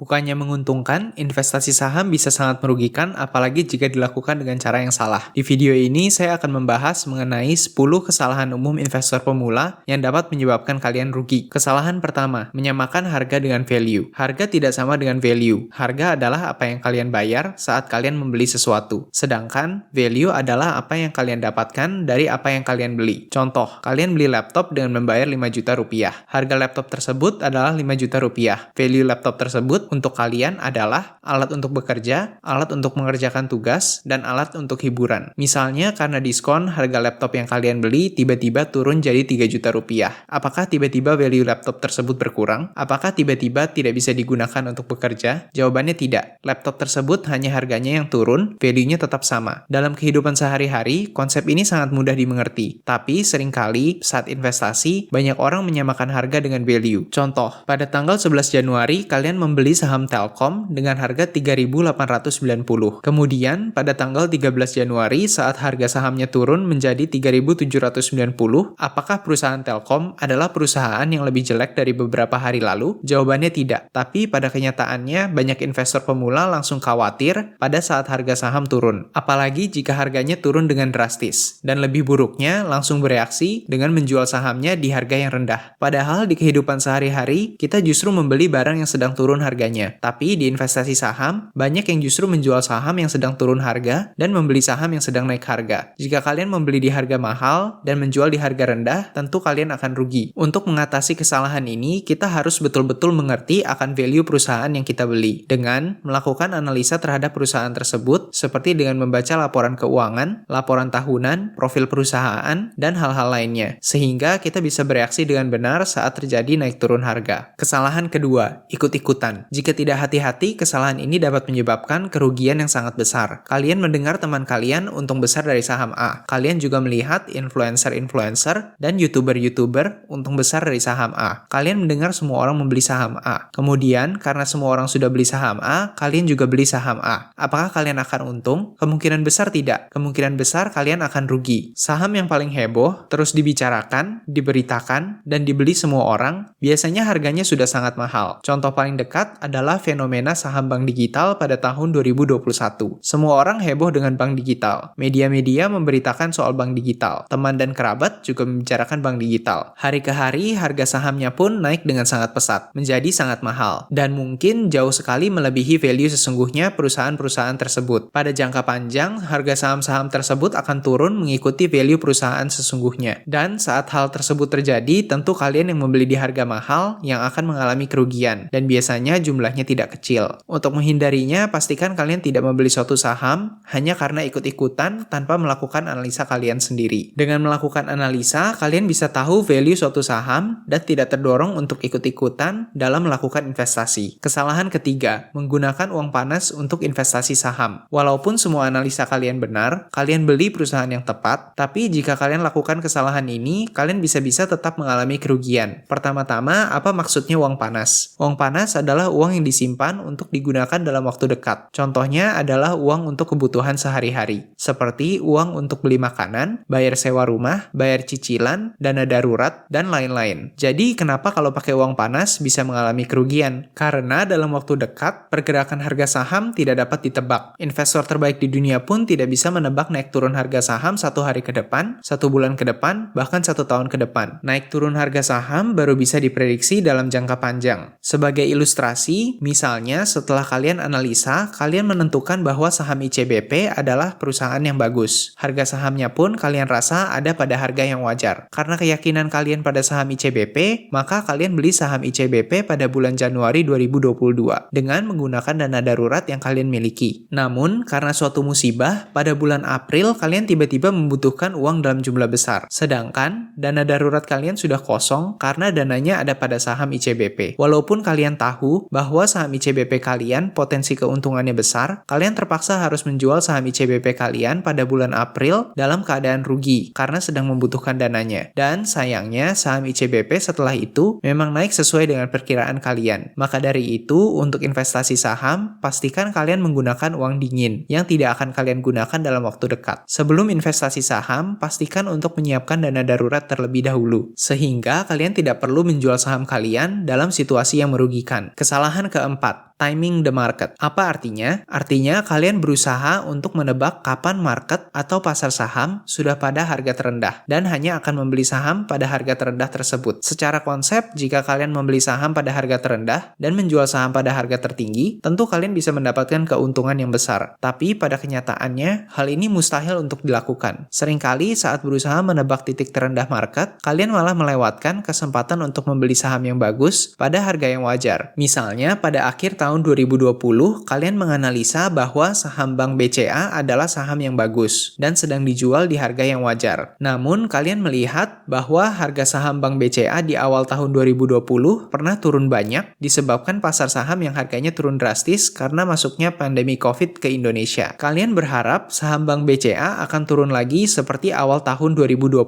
Bukannya menguntungkan, investasi saham bisa sangat merugikan apalagi jika dilakukan dengan cara yang salah. Di video ini saya akan membahas mengenai 10 kesalahan umum investor pemula yang dapat menyebabkan kalian rugi. Kesalahan pertama, menyamakan harga dengan value. Harga tidak sama dengan value. Harga adalah apa yang kalian bayar saat kalian membeli sesuatu. Sedangkan value adalah apa yang kalian dapatkan dari apa yang kalian beli. Contoh, kalian beli laptop dengan membayar 5 juta rupiah. Harga laptop tersebut adalah 5 juta rupiah. Value laptop tersebut untuk kalian adalah alat untuk bekerja, alat untuk mengerjakan tugas, dan alat untuk hiburan. Misalnya karena diskon, harga laptop yang kalian beli tiba-tiba turun jadi 3 juta rupiah. Apakah tiba-tiba value laptop tersebut berkurang? Apakah tiba-tiba tidak bisa digunakan untuk bekerja? Jawabannya tidak. Laptop tersebut hanya harganya yang turun, value-nya tetap sama. Dalam kehidupan sehari-hari, konsep ini sangat mudah dimengerti. Tapi seringkali saat investasi, banyak orang menyamakan harga dengan value. Contoh, pada tanggal 11 Januari, kalian membeli saham Telkom dengan harga 3.890. Kemudian, pada tanggal 13 Januari saat harga sahamnya turun menjadi 3.790, apakah perusahaan Telkom adalah perusahaan yang lebih jelek dari beberapa hari lalu? Jawabannya tidak. Tapi pada kenyataannya, banyak investor pemula langsung khawatir pada saat harga saham turun. Apalagi jika harganya turun dengan drastis. Dan lebih buruknya, langsung bereaksi dengan menjual sahamnya di harga yang rendah. Padahal di kehidupan sehari-hari, kita justru membeli barang yang sedang turun harganya. Tapi di investasi saham, banyak yang justru menjual saham yang sedang turun harga dan membeli saham yang sedang naik harga. Jika kalian membeli di harga mahal dan menjual di harga rendah, tentu kalian akan rugi. Untuk mengatasi kesalahan ini, kita harus betul-betul mengerti akan value perusahaan yang kita beli. Dengan melakukan analisa terhadap perusahaan tersebut, seperti dengan membaca laporan keuangan, laporan tahunan, profil perusahaan, dan hal-hal lainnya. Sehingga kita bisa bereaksi dengan benar saat terjadi naik turun harga. Kesalahan kedua, ikut-ikutan. Jika tidak hati-hati, kesalahan ini dapat menyebabkan kerugian yang sangat besar. Kalian mendengar teman kalian untung besar dari saham A. Kalian juga melihat influencer-influencer dan YouTuber-YouTuber untung besar dari saham A. Kalian mendengar semua orang membeli saham A. Kemudian, karena semua orang sudah beli saham A, kalian juga beli saham A. Apakah kalian akan untung? Kemungkinan besar tidak. Kemungkinan besar kalian akan rugi. Saham yang paling heboh, terus dibicarakan, diberitakan, dan dibeli semua orang, biasanya harganya sudah sangat mahal. Contoh paling dekat adalah fenomena saham bank digital pada tahun 2021. Semua orang heboh dengan bank digital. Media-media memberitakan soal bank digital. Teman dan kerabat juga membicarakan bank digital. Hari ke hari, harga sahamnya pun naik dengan sangat pesat, menjadi sangat mahal. Dan mungkin jauh sekali melebihi value sesungguhnya perusahaan-perusahaan tersebut. Pada jangka panjang, harga saham-saham tersebut akan turun mengikuti value perusahaan sesungguhnya. Dan saat hal tersebut terjadi, tentu kalian yang membeli di harga mahal yang akan mengalami kerugian. Dan biasanya jumlahnya tidak kecil. Untuk menghindarinya, pastikan kalian tidak membeli suatu saham hanya karena ikut-ikutan tanpa melakukan analisa kalian sendiri. Dengan melakukan analisa, kalian bisa tahu value suatu saham dan tidak terdorong untuk ikut-ikutan dalam melakukan investasi. Kesalahan ketiga, menggunakan uang panas untuk investasi saham. Walaupun semua analisa kalian benar, kalian beli perusahaan yang tepat, tapi jika kalian lakukan kesalahan ini, kalian bisa-bisa tetap mengalami kerugian. Pertama-tama, apa maksudnya uang panas? Uang panas adalah uang yang disimpan untuk digunakan dalam waktu dekat. Contohnya adalah uang untuk kebutuhan sehari-hari, seperti uang untuk beli makanan, bayar sewa rumah, bayar cicilan, dana darurat, dan lain-lain. Jadi, kenapa kalau pakai uang panas bisa mengalami kerugian? Karena dalam waktu dekat, pergerakan harga saham tidak dapat ditebak. Investor terbaik di dunia pun tidak bisa menebak naik turun harga saham 1 hari ke depan, 1 bulan ke depan, bahkan 1 tahun ke depan. Naik turun harga saham baru bisa diprediksi dalam jangka panjang. Sebagai ilustrasi, misalnya setelah kalian analisa, kalian menentukan bahwa saham ICBP adalah perusahaan yang bagus. Harga sahamnya pun kalian rasa ada pada harga yang wajar. Karena keyakinan kalian pada saham ICBP, maka kalian beli saham ICBP pada bulan Januari 2022 dengan menggunakan dana darurat yang kalian miliki. Namun, karena suatu musibah, pada bulan April kalian tiba-tiba membutuhkan uang dalam jumlah besar. Sedangkan, dana darurat kalian sudah kosong karena dananya ada pada saham ICBP. Walaupun kalian tahu bahwa saham ICBP kalian potensi keuntungannya besar, kalian terpaksa harus menjual saham ICBP kalian pada bulan April dalam keadaan rugi karena sedang membutuhkan dananya. Dan sayangnya saham ICBP setelah itu memang naik sesuai dengan perkiraan kalian. Maka dari itu, untuk investasi saham, pastikan kalian menggunakan uang dingin yang tidak akan kalian gunakan dalam waktu dekat. Sebelum investasi saham, pastikan untuk menyiapkan dana darurat terlebih dahulu, sehingga kalian tidak perlu menjual saham kalian dalam situasi yang merugikan. Kesalahan keempat, Timing the market. Apa artinya? Artinya kalian berusaha untuk menebak kapan market atau pasar saham sudah pada harga terendah dan hanya akan membeli saham pada harga terendah tersebut. Secara konsep, jika kalian membeli saham pada harga terendah dan menjual saham pada harga tertinggi, tentu kalian bisa mendapatkan keuntungan yang besar. Tapi pada kenyataannya, hal ini mustahil untuk dilakukan. Seringkali saat berusaha menebak titik terendah market, kalian malah melewatkan kesempatan untuk membeli saham yang bagus pada harga yang wajar. Misalnya, pada akhir tahun 2020, kalian menganalisa bahwa saham Bank BCA adalah saham yang bagus dan sedang dijual di harga yang wajar. Namun, kalian melihat bahwa harga saham Bank BCA di awal tahun 2020 pernah turun banyak disebabkan pasar saham yang harganya turun drastis karena masuknya pandemi COVID ke Indonesia. Kalian berharap saham Bank BCA akan turun lagi seperti awal tahun 2020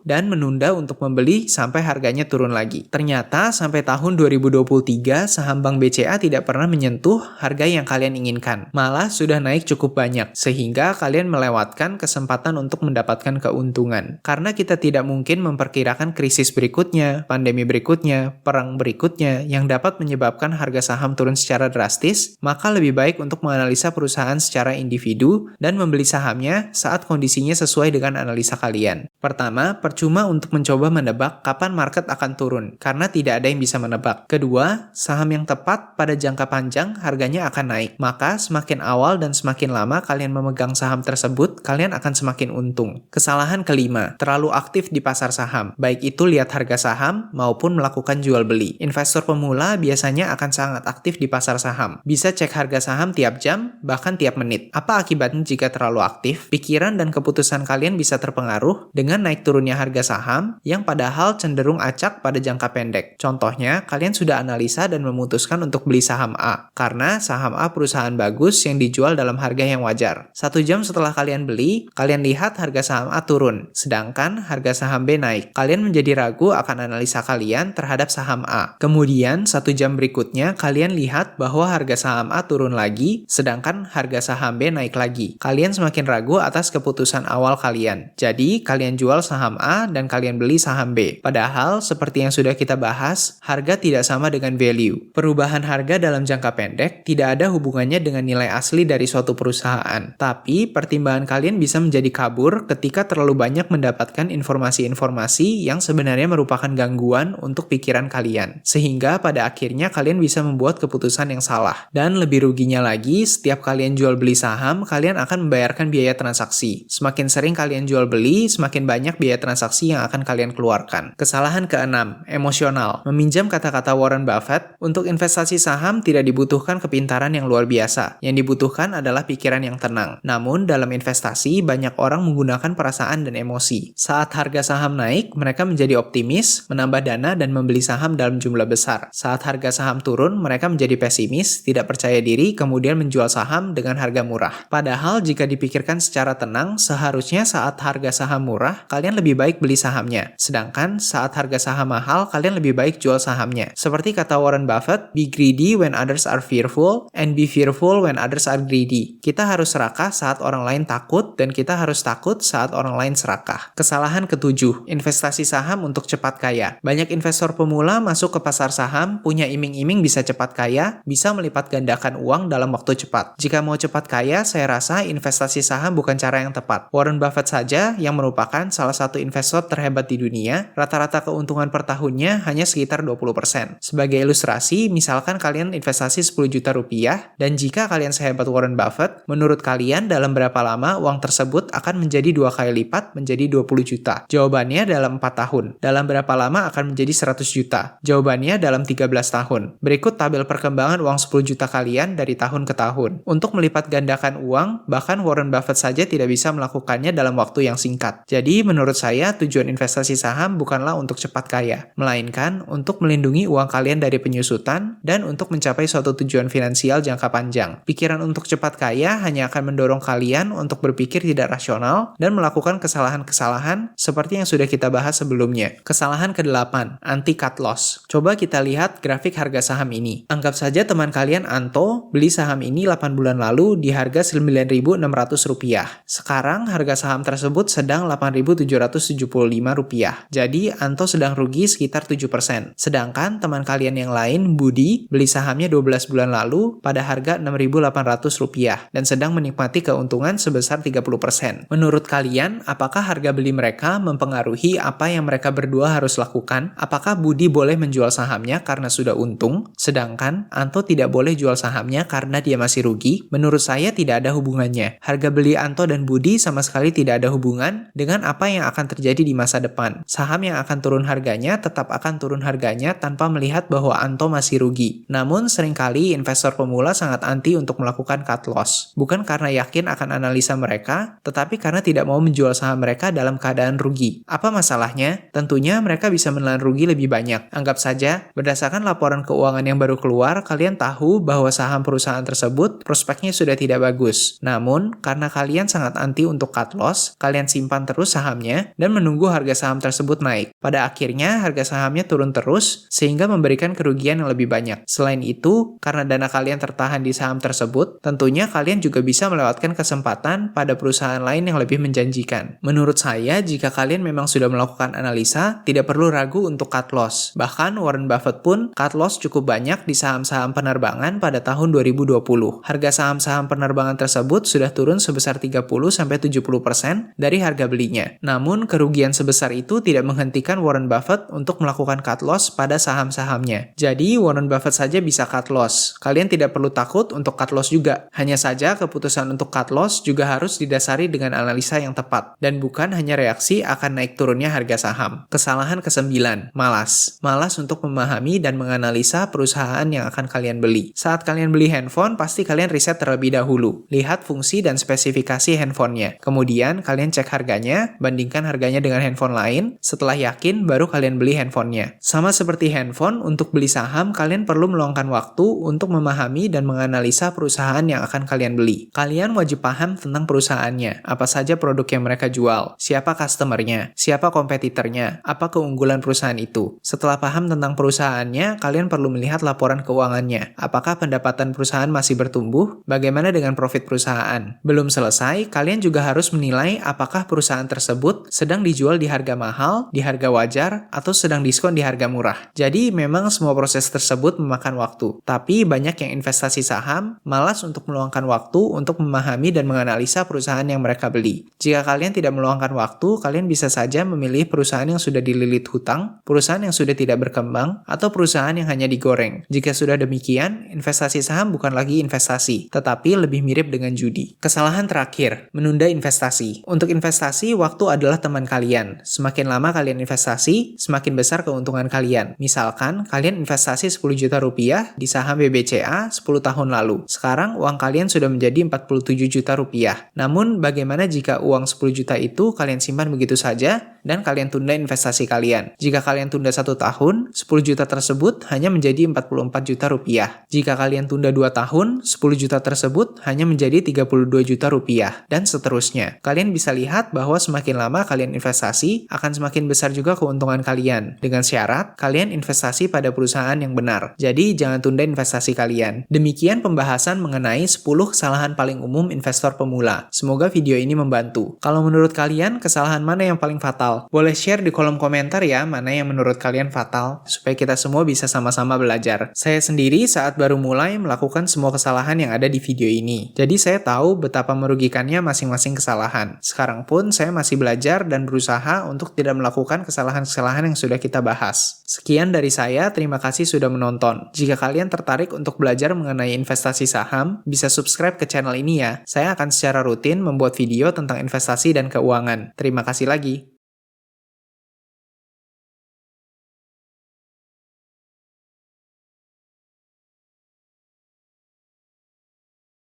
dan menunda untuk membeli sampai harganya turun lagi. Ternyata sampai tahun 2023 saham Bank BCA tidak pernah menyentuh harga yang kalian inginkan. Malah sudah naik cukup banyak sehingga kalian melewatkan kesempatan untuk mendapatkan keuntungan. Karena kita tidak mungkin memperkirakan krisis berikutnya, pandemi berikutnya, perang berikutnya yang dapat menyebabkan harga saham turun secara drastis, maka lebih baik untuk menganalisa perusahaan secara individu dan membeli sahamnya saat kondisinya sesuai dengan analisa kalian. Pertama, percuma untuk mencoba menebak kapan market akan turun karena tidak ada yang bisa menebak. Kedua, saham yang tepat pada jangka panjang harganya akan naik. Maka semakin awal dan semakin lama kalian memegang saham tersebut, kalian akan semakin untung. Kesalahan kelima, terlalu aktif di pasar saham. Baik itu lihat harga saham maupun melakukan jual beli. Investor pemula biasanya akan sangat aktif di pasar saham. Bisa cek harga saham tiap jam, bahkan tiap menit. Apa akibatnya jika terlalu aktif? Pikiran dan keputusan kalian bisa terpengaruh dengan naik turunnya harga saham yang padahal cenderung acak pada jangka pendek. Contohnya, kalian sudah analisa dan memutuskan untuk beli saham A karena saham A perusahaan bagus yang dijual dalam harga yang wajar. 1 jam setelah kalian beli, kalian lihat harga saham A turun, sedangkan harga saham B naik. Kalian menjadi ragu akan analisa kalian terhadap saham A. Kemudian, 1 jam berikutnya, kalian lihat bahwa harga saham A turun lagi, sedangkan harga saham B naik lagi. Kalian semakin ragu atas keputusan awal kalian. Jadi, kalian jual saham A dan kalian beli saham B. Padahal, seperti yang sudah kita bahas, harga tidak sama dengan value. Perubahan harga dalam jangka pendek tidak ada hubungannya dengan nilai asli dari suatu perusahaan. Tapi, pertimbangan kalian bisa menjadi kabur ketika terlalu banyak mendapatkan informasi-informasi yang sebenarnya merupakan gangguan untuk pikiran kalian. Sehingga pada akhirnya kalian bisa membuat keputusan yang salah. Dan lebih ruginya lagi, setiap kalian jual beli saham, kalian akan membayarkan biaya transaksi. Semakin sering kalian jual beli, semakin banyak biaya transaksi yang akan kalian keluarkan. Kesalahan keenam, emosional. Meminjam kata-kata Warren Buffett, untuk investasi saham tidak dibutuhkan kepintaran yang luar biasa. Yang dibutuhkan adalah pikiran yang tenang. Namun, dalam investasi, banyak orang menggunakan perasaan dan emosi. Saat harga saham naik, mereka menjadi optimis, menambah dana, dan membeli saham dalam jumlah besar. Saat harga saham turun, mereka menjadi pesimis, tidak percaya diri, kemudian menjual saham dengan harga murah. Padahal, jika dipikirkan secara tenang, seharusnya saat harga saham murah, kalian lebih baik beli sahamnya. Sedangkan, saat harga saham mahal, kalian lebih baik jual sahamnya. Seperti kata Warren Buffett, be greedy when others are fearful, and be fearful when others are greedy. Kita harus serakah saat orang lain takut, dan kita harus takut saat orang lain serakah. Kesalahan ketujuh, investasi saham untuk cepat kaya. Banyak investor pemula masuk ke pasar saham, punya iming-iming bisa cepat kaya, bisa melipat gandakan uang dalam waktu cepat. Jika mau cepat kaya, saya rasa investasi saham bukan cara yang tepat. Warren Buffett saja, yang merupakan salah satu investor terhebat di dunia, rata-rata keuntungan per tahunnya hanya sekitar 20%. Sebagai ilustrasi, misalkan kalian investasi 10 juta rupiah, dan jika kalian sehebat Warren Buffett, menurut kalian dalam berapa lama uang tersebut akan menjadi 2 kali lipat menjadi 20 juta? Jawabannya dalam 4 tahun. Dalam berapa lama akan menjadi 100 juta? Jawabannya dalam 13 tahun. Berikut tabel perkembangan uang 10 juta kalian dari tahun ke tahun. Untuk melipat gandakan uang, bahkan Warren Buffett saja tidak bisa melakukannya dalam waktu yang singkat. Jadi, menurut saya, tujuan investasi saham bukanlah untuk cepat kaya, melainkan untuk melindungi uang kalian dari penyusutan dan untuk mencapai suatu tujuan finansial jangka panjang. Pikiran untuk cepat kaya hanya akan mendorong kalian untuk berpikir tidak rasional dan melakukan kesalahan-kesalahan seperti yang sudah kita bahas sebelumnya. Kesalahan ke-8, anti-cut loss. Coba kita lihat grafik harga saham ini. Anggap saja teman kalian Anto beli saham ini 8 bulan lalu di harga Rp9.600. Sekarang harga saham tersebut sedang Rp8.775. Jadi Anto sedang rugi sekitar 7%. Sedangkan teman kalian yang lain, Budi, beli sahamnya 12 bulan lalu pada harga Rp6.800 dan sedang menikmati keuntungan sebesar 30%. Menurut kalian, apakah harga beli mereka mempengaruhi apa yang mereka berdua harus lakukan? Apakah Budi boleh menjual sahamnya karena sudah untung, sedangkan Anto tidak boleh jual sahamnya karena dia masih rugi? Menurut saya tidak ada hubungannya. Harga beli Anto dan Budi sama sekali tidak ada hubungan dengan apa yang akan terjadi di masa depan. Saham yang akan turun harganya tetap akan turun harganya tanpa melihat bahwa Anto masih rugi. Namun seringkali investor pemula sangat anti untuk melakukan cut loss. Bukan karena yakin akan analisa mereka, tetapi karena tidak mau menjual saham mereka dalam keadaan rugi. Apa masalahnya? Tentunya mereka bisa menelan rugi lebih banyak. Anggap saja, berdasarkan laporan keuangan yang baru keluar, kalian tahu bahwa saham perusahaan tersebut prospeknya sudah tidak bagus. Namun, karena kalian sangat anti untuk cut loss, kalian simpan terus sahamnya dan menunggu harga saham tersebut naik. Pada akhirnya, harga sahamnya turun terus, sehingga memberikan kerugian yang lebih banyak. Selain itu, karena dana kalian tertahan di saham tersebut, tentunya kalian juga bisa melewatkan kesempatan pada perusahaan lain yang lebih menjanjikan. Menurut saya, jika kalian memang sudah melakukan analisa, tidak perlu ragu untuk cut loss. Bahkan Warren Buffett pun cut loss cukup banyak di saham-saham penerbangan pada tahun 2020. Harga saham-saham penerbangan tersebut sudah turun sebesar 30-70% dari harga belinya. Namun, kerugian sebesar itu tidak menghentikan Warren Buffett untuk melakukan cut loss pada saham-sahamnya. Jadi, Warren Buffett saja bisa cut loss. Kalian tidak perlu takut untuk cut loss juga. Hanya saja keputusan untuk cut loss juga harus didasari dengan analisa yang tepat, dan bukan hanya reaksi akan naik turunnya harga saham. Kesalahan ke-9, malas. Malas untuk memahami dan menganalisa perusahaan yang akan kalian beli. Saat kalian beli handphone, pasti kalian riset terlebih dahulu. Lihat fungsi dan spesifikasi handphonenya. Kemudian, kalian cek harganya, bandingkan harganya dengan handphone lain. Setelah yakin, baru kalian beli handphonenya. Sama seperti handphone, untuk beli saham, kalian perlu meluangkan waktu untuk memahami dan menganalisa perusahaan yang akan kalian beli. Kalian wajib paham tentang perusahaannya, apa saja produk yang mereka jual, siapa customernya, siapa kompetitornya, apa keunggulan perusahaan itu. Setelah paham tentang perusahaannya, kalian perlu melihat laporan keuangannya. Apakah pendapatan perusahaan masih bertumbuh? Bagaimana dengan profit perusahaan? Belum selesai, kalian juga harus menilai apakah perusahaan tersebut sedang dijual di harga mahal, di harga wajar, atau sedang diskon di harga murah. Jadi memang semua proses tersebut memakan waktu. Tapi banyak yang investasi saham malas untuk meluangkan waktu untuk memahami dan menganalisa perusahaan yang mereka beli. Jika kalian tidak meluangkan waktu, kalian bisa saja memilih perusahaan yang sudah dililit hutang, perusahaan yang sudah tidak berkembang, atau perusahaan yang hanya digoreng. Jika sudah demikian, investasi saham bukan lagi investasi, tetapi lebih mirip dengan judi. Kesalahan terakhir, menunda investasi. Untuk investasi, waktu adalah teman kalian. Semakin lama kalian investasi, semakin besar keuntungan kalian. Misalkan, kalian investasi 10 juta rupiah di saham BBCA 10 tahun lalu. Sekarang, uang kalian sudah menjadi 47 juta rupiah. Namun, bagaimana jika uang 10 juta itu kalian simpan begitu saja dan kalian tunda investasi kalian? Jika kalian tunda 1 tahun, 10 juta tersebut hanya menjadi 44 juta rupiah. Jika kalian tunda 2 tahun, 10 juta tersebut hanya menjadi 32 juta rupiah, dan seterusnya. Kalian bisa lihat bahwa semakin lama kalian investasi, akan semakin besar juga keuntungan kalian. Dengan syarat, kalian investasi pada perusahaan yang benar. Jadi, jangan tunda investasi kalian. Demikian pembahasan mengenai 10 kesalahan paling umum investor pemula. Semoga video ini membantu. Kalau menurut kalian, kesalahan mana yang paling fatal? Boleh share di kolom komentar ya, mana yang menurut kalian fatal, supaya kita semua bisa sama-sama belajar. Saya sendiri saat baru mulai melakukan semua kesalahan yang ada di video ini. Jadi saya tahu betapa merugikannya masing-masing kesalahan. Sekarang pun saya masih belajar dan berusaha untuk tidak melakukan kesalahan-kesalahan yang sudah kita bahas. Sekian dari saya, terima kasih sudah menonton. Jika kalian tertarik untuk belajar mengenai investasi saham, bisa subscribe ke channel ini ya. Saya akan secara rutin membuat video tentang investasi dan keuangan. Terima kasih lagi.